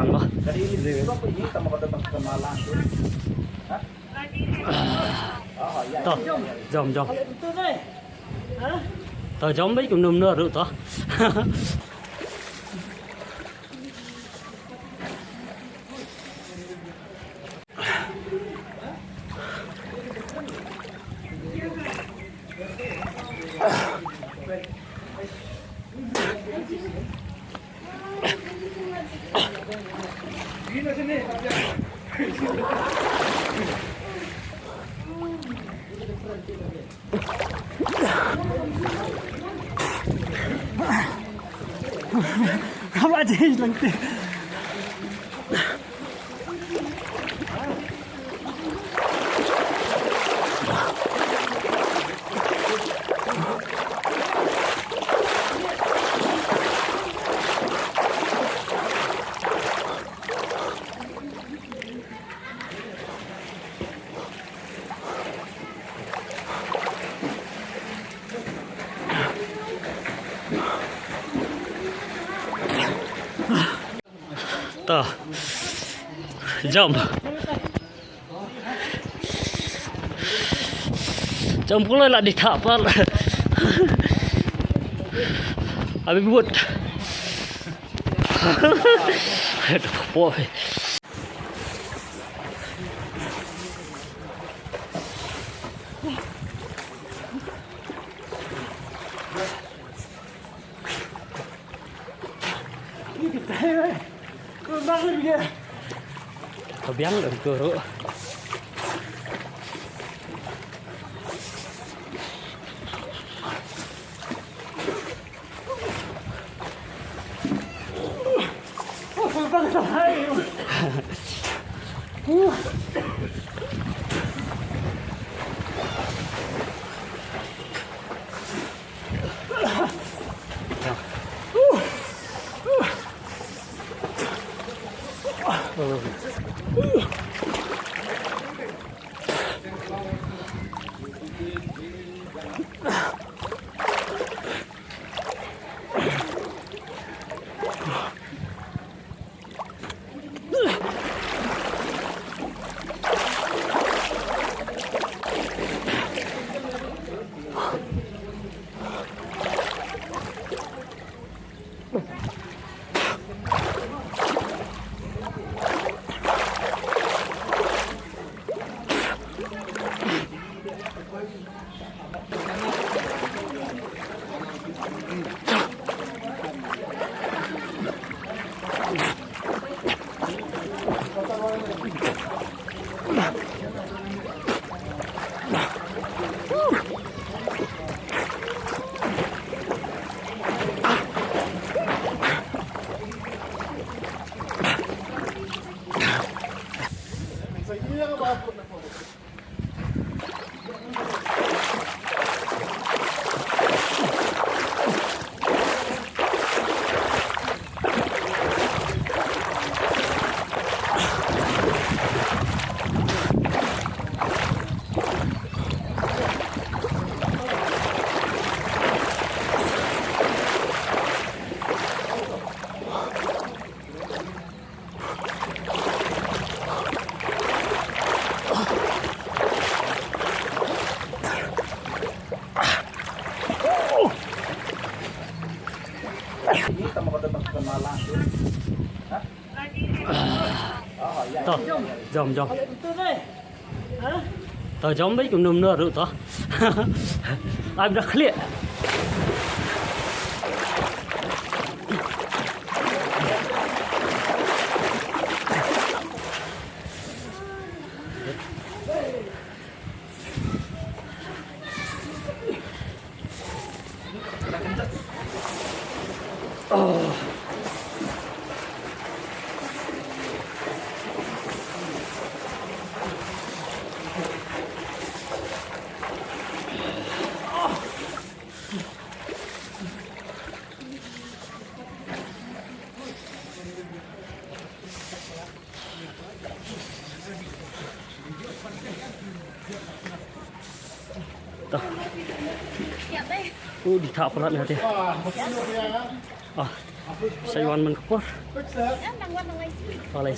pelan bah. Toh, jom. Toh jom baik num nơ rượu toh. Không ai chơi lần tiền. Tuh, jump pula lah di tapal. Habis buat. Aduh, boy. Biang dan guru. Tuh, jom. Tuh jom baik num nơ rượu toh. Anh đã clear. Di thap pelat nanti. Sayuan man kapor. Ang bangwan ng ice. Palay.